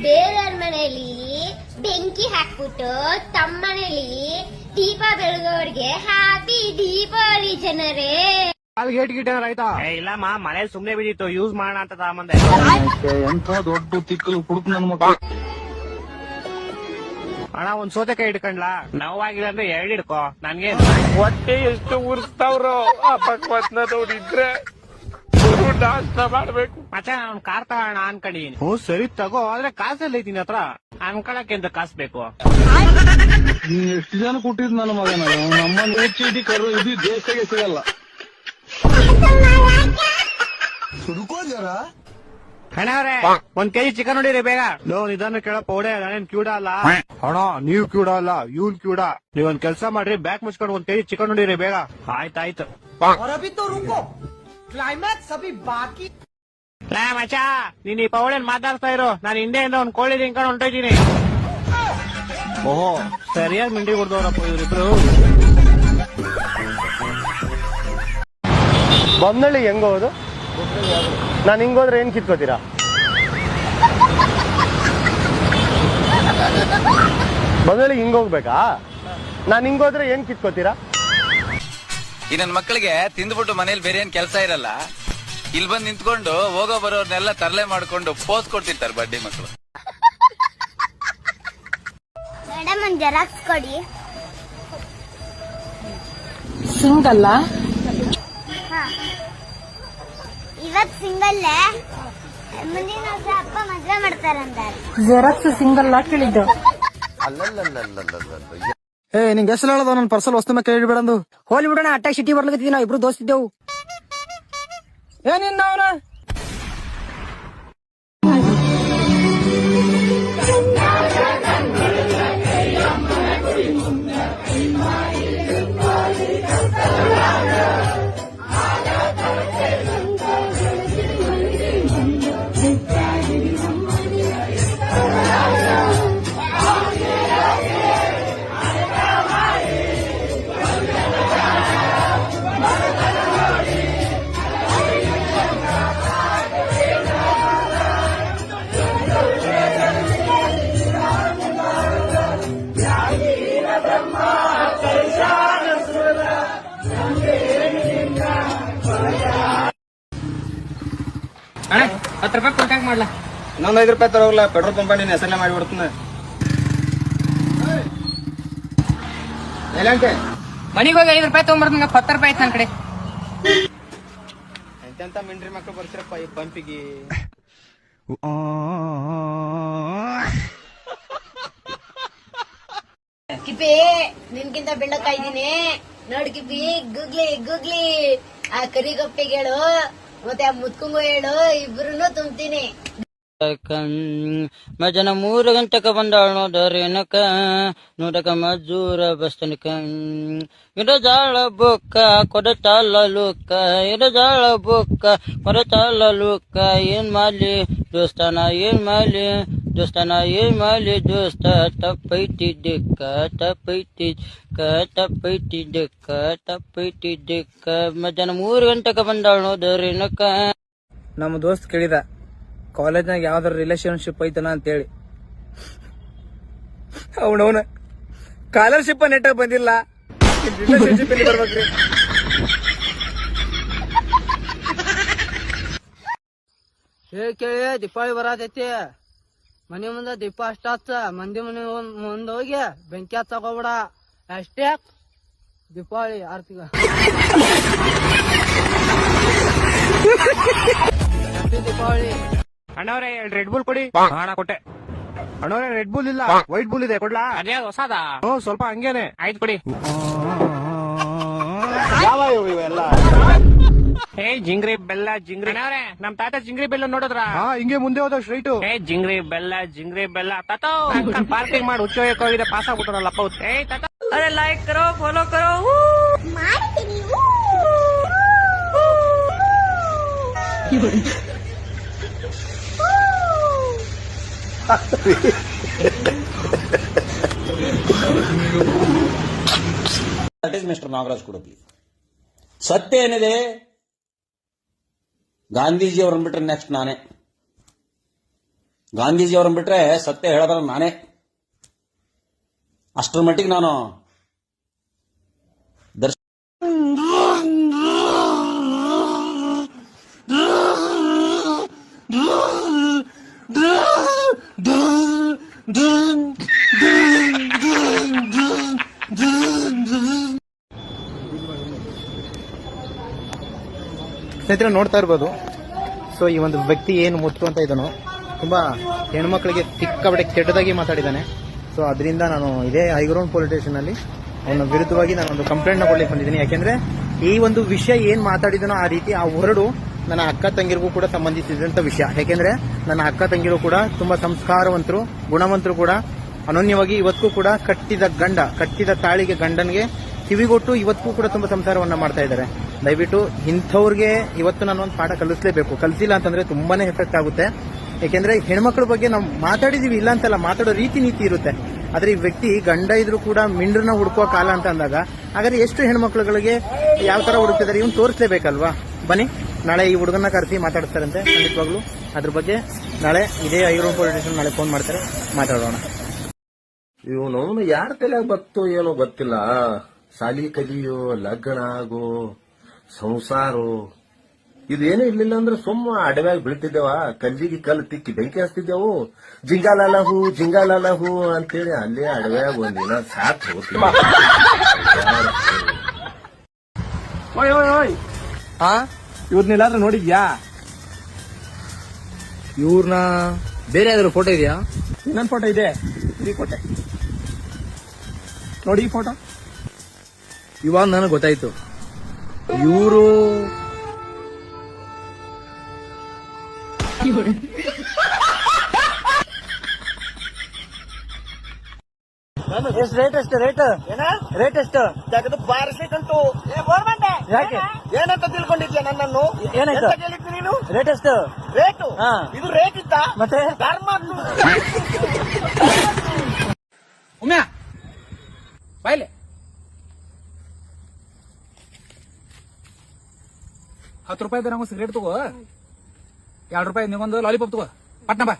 ಬೇರೆಯವ್ರ ಮನೆಯಲ್ಲಿ ಬೆಂಕಿ ಹಾಕ್ಬಿಟ್ಟು ತಮ್ಮ ಮನೆಯಲ್ಲಿ ದೀಪ ಬೆಳಗೋರ್ಗೆ ಹ್ಯಾಪಿ ದೀಪಾವಳಿ ಜನರೇ. ಆಯ್ತಾ? ಇಲ್ಲಮ್ಮ, ಮನೆ ಸುಮ್ನೆ ಬಿದ್ದಿತ್ತು, ಯೂಸ್ ಮಾಡೋಣ ಅಂತ ತಗೊಂಬಂದೆ. ಎಂತ ದೊಡ್ಡ ತಿಕ್ಕಲು ಹುಡುಕ್ ನನ್ ಮಕ್ಕಳು. ಅಣ್ಣ, ಒಂದ್ ಸೌತೆಕಾಯಿ ಇಟ್ಕೊಂಡ್ಲಾ? ನೋವಾಗಿಲ್ಲ ಅಂದ್ರೆ 2 ಹಿಡ್ಕೋ. ನನ್ಗೆ ಹೊಟ್ಟೆ ಎಷ್ಟು ಉರ್ಸ್ತಾವ್ರೋ ಆ ಭಗವತ್ನ ನೋಡಿದ್ರೆ ನಾಷ್ಟ ಮಾಡ್ಬೇಕು. ಮಚ್ಚ, ನಾನ್ ಕಾರ್ ತಗೋಣ ಅನ್ಕೊಂಡಿದೀನಿ. ಹ್ಞೂ ಸರಿ ತಗೋ, ಆದ್ರೆ ಕಾಸೆಲ್ಲ ಐತಿ ಹತ್ರ. ಅನ್ಕೊಳಕ್ಕೆ ಅಂತ ಕಾಸು ಬೇಕು. ನೀನ್ ಎಷ್ಟು ಜನ ಕೊಟ್ಟಿದ್ ನನ್ನ ಮಗನ? ನಮ್ಮ ಚೀಟಿ ಕರು ಇದು ದೇಶಕ್ಕೆ ಸಿಗಲ್ಲ. ಅಣ್ಣವ್ರೆ, 1 kg ಚಿಕನ್ ನೋಡಿರಿ ಬೇಗ. ಇದನ್ನು ಕೇಳಪ್ಪ ಓಡೆ, ನಾನೇನ್ ಕ್ಯೂಡ ಅಲ್ಲ. ಅಣ್ಣ, ನೀವ್ ಕ್ಯೂಡ ಅಲ್ಲ, ಇವ್ನ್ ಕ್ಯೂಡ. ನೀವೊಂದ್ ಕೆಲ್ಸ ಮಾಡ್ರಿ, ಬ್ಯಾಗ್ ಮುಚ್ಕೊಂಡು 1 kg ಚಿಕನ್ ನೋಡಿರಿ ಬೇಗ. ಆಯ್ತಾಯ್ತು. ಕ್ಲೈಮ್ಯಾಕ್ಸ್ ಅಭಿ ಬಾಕಿ. ಮಚ್ಚ, ನೀನ್ ಈ ಪೌಳೇನ್ ಮಾತಾಡ್ತಾ ಇರು. ನಾನು ಹಿಂದೆಯಿಂದ ಒಂದ್ ಕೋಳಿ ತಿನ್ಕೊಂಡು ಹೊಂಟೋಯ್ತೀನಿ. ಓಹೋ, ಸರಿಯಾಗಿ ಮಿಂಡಿ ಕೊಡ್ದವ್ರಪ್ಪ ಇವ್ರಿಬ್ರು. ಬೊಮ್ಮನಳ್ಳಿ ಹೆಂಗ್ ಹೋಗೋದು? ನಾನು ಹಿಂಗೋದ್ರೆ ಏನ್ ಕಿತ್ಕೋತೀರಾ? ಬೊಮ್ಮನಳ್ಳಿ ಹಿಂಗ್ ಹೋಗ್ಬೇಕಾ? ನಾನು ಹಿಂಗೋದ್ರೆ ಏನ್ ಕಿತ್ಕೋತೀರಾ? ಈ ನನ್ ಮಕ್ಕಳಿಗೆ ತಿಂದ್ಬಿಟ್ಟು ಮನೇಲಿ ಬೇರೆ ಏನ್ ಕೆಲಸ ಇರಲ್ಲ, ಇಲ್ಲಿ ಬಂದ್ ನಿಂತ್ಕೊಂಡು ಹೋಗೋ ಬರೋರ್ನೆಲ್ಲ ತರಲೆ ಮಾಡ್ಕೊಂಡು ಪೋಸ್ ಕೊಡ್ತಿರ್ತಾರೆ ಬಡ್ಡಿ ಮಕ್ಕಳು. ಮೇಡಮ್, ಒಂದ್ ಜೆರಾಕ್ಸ್ ಕೊಡಿ. ಸಿಂಗಲ್ಲ ಇವತ್ ಸಿಂಗಲ್, ಮುಂದಿನ ವರ್ಷ ಅಪ್ಪ ಮದ್ವೆ ಮಾಡ್ತಾರಂತಾರೆ. ಜೆರಾಕ್ಸ್ ಸಿಂಗಲ್ ಕೇಳಿದ್ದು. ಏ, ನಿಂಗೆ ಹೆಸರು ಹೇಳೋದು ನನ್ನ ಪರ್ಸಲ್ ವಸ್ತು ಮೇಲೆ ಕೇಳಿ ಬಿಡಂದು. ಹೋಲಿ ಬಿಡೋಣ, ಅಟ್ಟಾಗಿ ಸಿಟಿ ಬರ್ಲಿಕ್ಕೆ ನಾವು ಇಬ್ರು ದೋಸ್ತಿದ್ದೆವು. ಏನಿನ್ನ ಅವನ ಅಣ್ಣ, 10 ರೂಪಾಯಿ ಕಾಂಟ್ಯಾಕ್ಟ್ ಮಾಡ್ಲಾ? ಇನ್ನೊಂದು 5 ರೂಪಾಯಿ ತರೋಗ್ಲ, ಪೆಟ್ರೋಲ್ ಪಂಪ್ ನೀನ್ ಹೆಸರಲ್ಲೇ ಮಾಡಿಬಿಡ್ತೀನಿ. ಮನಿಗೆ ಹೋಗಿ 5 ರೂಪಾಯಿ ತಗೊಂಡ್ಬರ್ತೀನಿ. 10 ರೂಪಾಯಿ ಐತೆ ನನ್ ಕಡೆ. ಎಂತೆಂತ ಮಿಂಡ್ರಿ ಮಕ್ಕಳು ಬರ್ಸಿರಪ್ಪ ಈ ಪಂಪಿಗೆ. ಕಿಪಿ, ನಿನ್ಗಿಂತ ಬೆಳ್ಳಕ್ಕಾಯ್ದೀನಿ ನೋಡ್ ಕಿಪಿ. ಗೂಗ್ಲಿ ಗೂಗ್ಲಿ, ಆ ಕರಿಗೊಪ್ಪೆಗೆ ಹೇಳು, ಮತ್ತೆ ಆ ಮುತ್ಕೊಂಗು ಹೇಳು, ಇಬ್ರು ತುಂಬ್ತೀನಿ. ಮಜನ 3 ಗಂಟೆಗೆ ಬಂದಾಳ ನೋಡರೇನಕ, ನೋಡಕ ಮಜೂರ ಬಸ್ ತನಕ. ಇಡಜಾಳ ಬೊಕ್ಕ ಕೊಡತಾಳ ಲೂಕ, ಇಡಜಾಳ ಬೊಕ್ಕ ಕೊಡತಾಳ ಲೂಕ. ಏನ್ ಮಾಡ್ಲಿ ದೋಸ್ತಾನ, ಏನ್ ಮಾಡ್ಲಿ ದೋಸ್ತಾನ, ಏನ್ ಮಾಡ್ಲಿ ದೋಸ್ತ. ತಪ್ಪೈತಿ ದಿಕ್ಕ, ತಪ್ಪೈತಿ ತಪ್ಪೈತಿ ದಿಕ್ಕ, ತಪ್ಪೈತಿ ದಿಕ್ಕ. ಮಧ್ಯಾಹ್ನ 3 ಗಂಟೆಗೆ ಬಂದಾಳ ನೋಡರೇನಕ. ನಮ್ಮ ದೋಸ್ತ್ ಕೇಳಿದ, ಕಾಲೇಜ್ನಾಗ ಯಾವ್ದಾರ ರಿಲೇಶನ್ಶಿಪ್ ಐತನ ಅಂತೇಳಿ. ಅವನವನ ಸ್ಕಾಲರ್ಶಿಪ್ ನೆಟ್ಟ ಬಂದಿಲ್ಲ, ರಿಲೇಶನ್ಶಿಪ್ ಎಲ್ಲಿ ಬರ್ಬೇಕ್ರಿ? ಕೇಳಿ, ದೀಪಾವಳಿ ಬರತೈತಿ. ಮನೆ ಮುಂದೆ ದೀಪ ಅಷ್ಟ ಹಚ್ಚ, ಮಂದಿ ಮನೆ ಮುಂದೆ ಹೋಗಿ ಬೆಂಕಿ ಹಚ್ಚಕೋಬೇಡ ಅಷ್ಟೇ. ದೀಪಾವಳಿ ಆರ್ತಿಗ ದೀಪಾವಳಿ. ಅಣ್ಣವ್ರೆ, 2 ರೆಡ್ ಬುಲ್ ಕೊಡಿ. ಹಣ ಕೊಟ್ಟೆ. ಅಣ್ಣವ್ರೆ, ರೆಡ್ ಬುಲ್ ಇಲ್ಲ, ವೈಟ್ ಬುಲ್ ಇದೆ, ಕೊಡ್ಲಾ? ಅದೇ ಹೊಸದ. ಸ್ವಲ್ಪ ಹಂಗೇನೆ. ಆಯ್ತು ಕೊಡಿ. ಯಾವ ಇವೆಲ್ಲ? ಜಿಂಗ್ರಿ ಬೆಲ್ಲ ಜಿಂಗ್ರಿ. ಅಣ್ಣವ್ರೆ, ನಮ್ ತಾತ ಜಿಂಗ್ರಿ ಬೆಲ್ಲ ನೋಡಿದ್ರ? ಹಿಂಗೆ ಮುಂದೆ ಹೋದ ಸ್ಟ್ರೈಟ್. ಜಿಂಗ್ರಿ ಬೆಲ್ಲ ತಾತ ಪಾರ್ಕಿಂಗ್ ಮಾಡಿ ಹುಚ್ಚೋಗಿದೆ, ಪಾಸ್ ಆಗ್ಬಿಟ್ಟಾರಲ್ಲಪ್ಪ. ತಾತ, ಅರೆ ಲೈಕ್ ಕರೋ, ಫಾಲೋ ಕರೋ. ಮಾಡ್ತೀನಿ. ಮಿಸ್ಟರ್ ನಾಗರಾಜ್ ಕೂಡ ಪ್ಲೀಸ್. ಸತ್ಯ ಏನಿದೆ, ಗಾಂಧೀಜಿ ಅವರನ್ನು ಬಿಟ್ಟರೆ ನೆಕ್ಸ್ಟ್ ನಾನೇ. ಗಾಂಧೀಜಿಯವ್ರನ್ನ ಬಿಟ್ರೆ ಸತ್ಯ ಹೇಳೋದ್ರ ನಾನೇ. ಅಷ್ಟರ ಮಟ್ಟಿಗೆ ನಾನು ಸ್ನೇಹಿತರೆ ನೋಡ್ತಾ ಇರ್ಬೋದು. ಸೊ ಈ ಒಂದು ವ್ಯಕ್ತಿ ಏನು ಮುತ್ತು ಅಂತ ಇದ್ದಾನೋ ತುಂಬಾ ಹೆಣ್ಮಕ್ಳಿಗೆ ಸಿಕ್ಕಾಪಟ್ಟೆ ಕೆಟ್ಟದಾಗಿ ಮಾತಾಡಿದ್ದಾನೆ. ಸೊ ಅದರಿಂದ ನಾನು ಇದೇ ಹೈಗ್ರೌಂಡ್ ಪೊಲೀಸ್ ಸ್ಟೇಷನ್ ಅಲ್ಲಿ ಅವನ ವಿರುದ್ಧವಾಗಿ ನಾನು ಒಂದು ಕಂಪ್ಲೇಂಟ್ ನ ಕೊಡ್ಲಿಕ್ಕೆ ಬಂದಿದ್ದೀನಿ. ಯಾಕೆಂದ್ರೆ ಈ ಒಂದು ವಿಷಯ ಏನ್ ಮಾತಾಡಿದನೋ ಆ ರೀತಿ ಆ ಹೊರಡು ನನ್ನ ಅಕ್ಕ ತಂಗಿರಿಗೂ ಕೂಡ ಸಂಬಂಧಿಸಿದಂತ ವಿಷಯ. ಯಾಕೆಂದ್ರೆ ನನ್ನ ಅಕ್ಕ ತಂಗಿರು ಕೂಡ ತುಂಬಾ ಸಂಸ್ಕಾರವಂತರು, ಗುಣವಂತರು ಕೂಡ. ಅನನ್ಯವಾಗಿ ಇವತ್ತಿಗೂ ಕೂಡ ಕಟ್ಟಿದ ತಾಳಿಗೆ ಗಂಡನಿಗೆ ಕಿವಿಗೊಟ್ಟು ಇವತ್ತಿಗೂ ಕೂಡ ತುಂಬಾ ಸಂಸಾರವನ್ನ ಮಾಡ್ತಾ ಇದ್ದಾರೆ. ದಯವಿಟ್ಟು ಇಂಥವ್ರಿಗೆ ಇವತ್ತು ನಾನು ಒಂದು ಪಾಠ ಕಲಿಸಲೇಬೇಕು. ಕಲಿಸಿಲ್ಲ ಅಂತಂದ್ರೆ ತುಂಬಾನೇ ಎಫೆಕ್ಟ್ ಆಗುತ್ತೆ. ಯಾಕೆಂದ್ರೆ ಹೆಣ್ಮಕ್ಳ ಬಗ್ಗೆ ನಾವು ಮಾತಾಡಿದೀವಿ, ಇಲ್ಲ ಅಂತಲ್ಲ, ಮಾತಾಡೋ ರೀತಿ ನೀತಿ ಇರುತ್ತೆ. ಆದ್ರೆ ಈ ವ್ಯಕ್ತಿ ಗಂಡ ಇದ್ರು ಕೂಡ ಮಿಂಡ್ರನ್ನ ಹುಡುಕುವ ಕಾಲ ಅಂತ ಅಂದಾಗ ಹಾಗಾದ್ರೆ ಎಷ್ಟು ಹೆಣ್ಮಕ್ಳುಗಳಿಗೆ ಯಾವ ತರ ಹುಡುಕ್ತಿದ್ದಾರೆ ಇವನು ತೋರಿಸಲೇಬೇಕಲ್ವಾ? ಬನ್ನಿ, ನಾಳೆ ಈ ಹುಡುಗನ್ನ ಕರೆಸಿ ಮಾತಾಡ್ತಾರಂತೆ ಖಂಡಿತವಾಗ್ಲು. ಅದ್ರ ಬಗ್ಗೆ ನಾಳೆ ಇದೇ ಹೈಗ್ರೌಂಡ್ ಪೊಲೀಸ್ ಸ್ಟೇಷನ್ ನಾಳೆ ಫೋನ್ ಮಾಡ್ತಾರೆ, ಮಾತಾಡೋಣ. ಇವನು ಯಾರ ತಲೆಯಾಗ ಬತ್ತೋ ಏನೋ ಗೊತ್ತಿಲ್ಲ. ಸಾಲಿ ಕಲಿಯೋ, ಲಗ್ನ ಆಗೋ, ಸಂಸಾರೋ ಇದೇನು ಇರ್ಲಿಲ್ಲ ಅಂದ್ರೆ ಸುಮ್ಮ ಅಡವ್ಯಾಗ ಬೀಳ್ತಿದ್ದೇವ, ಕಲ್ಲಿಗೆ ಕಲ್ಲು ತಿಕ್ಕಿ ಬೆಂಕಿ ಹಚ್ತಿದ್ದೆವು. ಜಿಂಗಾಲಹು ಅಂತೇಳಿ ಅಲ್ಲೇ ಅಡವ್ಯಾಗ ಒಂದಿನ ಸಾತ್ ಹೋಗ್ತೀವಿ. ಇವ್ರನ್ನೆಲ್ಲಾದ್ರೂ ನೋಡಿದ್ಯಾ? ಇವ್ರನ್ನ ಬೇರೆ ಯಾವ್ದಾದ್ರು ಫೋಟೋ ಇದೆಯಾ? ಇನ್ನೊಂದು ಫೋಟೋ ಇದೆ, ಈ ಫೋಟೋ ನೋಡಿ. ಈ ಫೋಟೋ ಇವಾಗ ನನಗೆ ಗೊತ್ತಾಯ್ತು. ಇವರು ರೇಟ್ ಎಷ್ಟು? ಬಾರಿಸ್ಲಿಕ್ಕಂತೂ ಯಾಕೆ ಏನಂತ ತಿಳ್ಕೊಂಡಿದ್ಯಾ ನನ್ನನ್ನು? ಏನಾಯ್ತು? ನೀನು ರೇಟ್ ಎಷ್ಟು? ರೇಟು ಹಾ. ಇದು ರೇಟ್ ಇತ್ತ ಮತ್ತೆ ಧರ್ಮ ಉಮ್ಯಾ ಬಾಯ್ಲೆ 10 ರೂಪಾಯಿ ನಂಗೊಂದು ಸಿಗರೇಟ್ ತಗೋ, 2 ರೂಪಾಯಿ ನಿಗೊಂದು ಲಾಲಿಪಾಪ್ ತಗೋ, ಪಟ್ನ ಬಾ.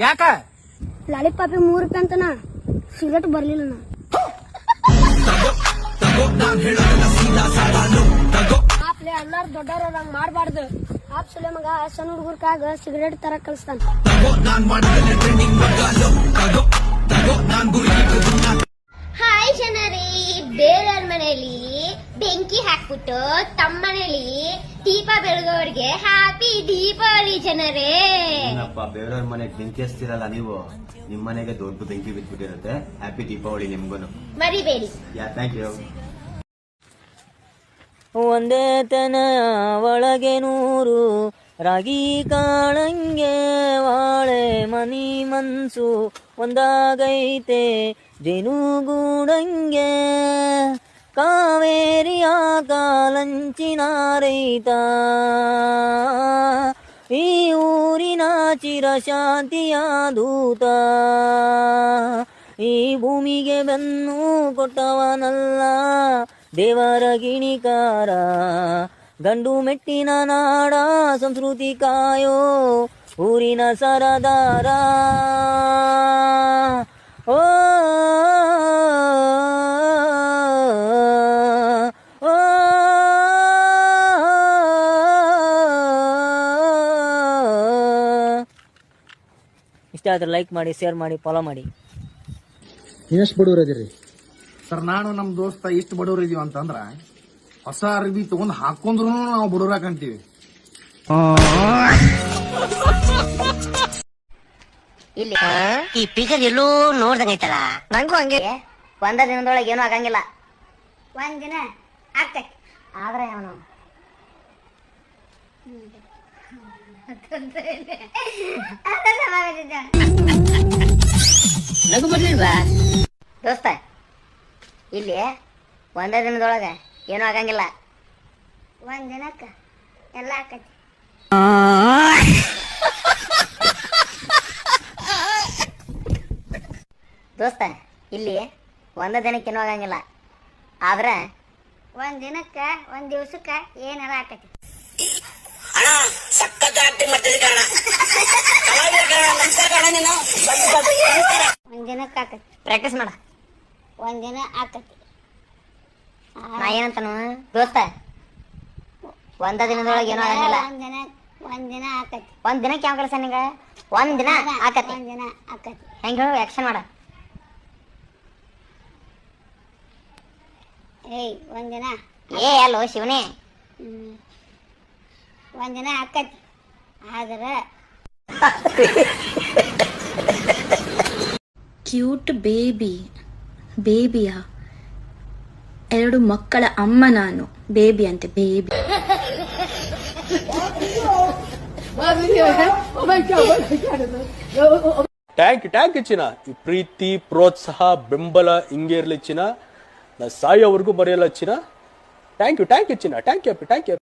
ಯಾಕ ಲಾಲಿಪಾಪ್ 3 ರೂಪಾಯಿ ಅಂತನ, ಸಿಗರೇಟ್ ಬರ್ಲಿಲ್ಲ ನಾ. ಆಪ್ಲೆ ಎಲ್ಲಾರು ದೊಡ್ಡವ್ರ ಹಂಗ ಮಾಡ್ಬಾರ್ದು. ಆಪ್ ಸುಲೆ ಮಗ ಸಣ್ಣ ಹುಡುಗರ್ಕಾಗ ಸಿಗರೇಟ್ ತರ ಕಲಿಸ್ತಾನ. ಹಾಯ್ ಜನರೇ, ಬೇರೆಯವ್ರ ಮನೆಯಲ್ಲಿ ಬೆಂಕಿ ಹಾಕ್ಬಿಟ್ಟು ತಮ್ಮ ಮನೆಯಲ್ಲಿ ದೀಪ ಬೆಳಗೋರ್ಗೆ ಹ್ಯಾಪಿ ದೀಪಾವಳಿ ಜನರೇ. ಬೇರೆಯವ್ರ ಮನೆಗೆ ಬೆಂಕಿ ಹಚ್ತಿರಲ್ಲ ನೀವು, ನಿಮ್ ಮನೆಗೆ ದೊಡ್ಡ ಬೆಂಕಿ ಬಿದ್ಬಿಟ್ಟಿರುತ್ತೆ. ಹ್ಯಾಪಿ ದೀಪಾವಳಿ ನಿಮ್ಗೂನು, ಮರಿಬೇಡಿ. Thank you. ಒಂದೇ ತನ ಒಳಗೆ 100 ರಾಗಿ ಕಾಳಂಗೆ ವಾಳೆ ಮನಿ ಮನ್ಸು ಒಂದಾಗೈತೆ ಜೇನುಗೂಡಂಗೆ ಕಾವೇರಿಯ ಕಾಲಂಚಿನ ರೈತ ಈ ಊರಿನ ಚಿರಶಾಂತಿಯ ದೂತ ಈ ಭೂಮಿಗೆ ಬೆನ್ನು ಕೊಟ್ಟವನಲ್ಲ ದೇವರ ಗಿಣಿಕಾರ ಗಂಡು ಮೆಟ್ಟಿನ ನಾಡ ಸಂಸ್ಕೃತಿ ಕಾಯೋ ಊರಿನ ಸರದಾರ ಓ ಇಷ್ಟ ಆದ್ರೆ ಲೈಕ್ ಮಾಡಿ, ಶೇರ್ ಮಾಡಿ, ಫಾಲೋ ಮಾಡಿ. ನೀವೆಷ್ಟು ಬಡವರದಿರಿ ಸರ್? ನಾನು ನಮ್ ದೋಸ್ತ ಇಷ್ಟು ಬಡವ್ರು ಇದೀವಿ ಅಂತಂದ್ರ ಹೊಸ ಅರ್ಬಿ ತಗೊಂಡ್ ಹಾಕೊಂಡ್ರು ನಾವು ಬಡವ್ರ ಕಾಣ್ತೀವಿ. ಇಲ್ಲಿ ಈ ಪಿಕ್ಚರ್ ಎಲ್ಲೂ ನೋಡ್ದಂಗೈತಲ್ಲ, ನಂಗೂ ಹಂಗೆ. ಒಂದ ದಿನದೊಳಗೆ ಏನೂ ಆಗಂಗಿಲ್ಲ, ಒಂದ್ ದಿನ ಆಗ್ತೈತಿ. ಆದ್ರೆ ಅವನು ನಗು ಬರ್ಲಿಲ್ವಾ ದೋಸ್ತ? ಇಲ್ಲಿ ಒಂದೇ ದಿನದೊಳಗೆ ಏನೂ ಆಗಂಗಿಲ್ಲ, ಒಂದ್ ದಿನಕ್ಕ ಎಲ್ಲ ಆಕತಿ. ದೋಸ್ತ ಇಲ್ಲಿ ಒಂದೇ ದಿನಕ್ಕೆ ಏನೂ ಆಗಂಗಿಲ್ಲ, ಆದ್ರೆ ಒಂದ್ ದಿನಕ್ಕ ಒಂದ್ ದಿವ್ಸಕ್ಕ ಏನಾರ ಆಕತಿ. ಸಖತ್ ಆಕ್ಟಿಂಗ್ ಮಾಡ್ತಿದ್ದೆ ಕಾರಣ ನಮಸ್ಕಾರ ಕಾರಣ ನೀನು ಒಂದಿನಕ್ಕೆ ಆಕತಿ ಪ್ರಾಕ್ಟೀಸ್ ಮಾಡ ಒಂದಿನ ಆಕತಿ ನಾ ಏನಂತಾನು ದೋಸ್ತ ಒಂದ ದಿನದೊಳಗೆ ಏನೋ ಆಗಂಗಿಲ್ಲ ಒಂದಿನ ಆಕತಿ ಒಂದ್ ದಿನಕ್ಕೆ ಯಾವ ಕೆಲಸ ನಿಂಗ ಒಂದ್ ದಿನ ಆಕತಿ ಒಂದಿನ ಆಕತಿ ಹೆಂಗ ಹೇಳು ಆಕ್ಷನ್ ಮಾಡ ಏಯ್ ಒಂದಿನ ಏ ಅಲ್ಲೋ ಶಿವನೇ ಒಂದಿನ ಆಕತಿ ಆದ್ರೆ ಕ್ಯೂಟ್ ಬೇಬಿಯಾ 2 ಮಕ್ಕಳ ಅಮ್ಮ ನಾನು ಬೇಬಿ ಅಂತೆ ಬೇಬಿ ಟ್ಯಾಂಕ್ ಚಿನ್ನ ಈ ಪ್ರೀತಿ ಪ್ರೋತ್ಸಾಹ ಬೆಂಬಲ ಹಿಂಗೆ ಇರ್ಲಿ ಚಿನ್ನ ನಾ ಸಾಯೋವರೆಗೂ ಬರೆಯಲ್ಲ ಚಿನ್ನ ಥ್ಯಾಂಕ್ ಯು ಚಿನ್ನ ಥ್ಯಾಂಕ್ ಯು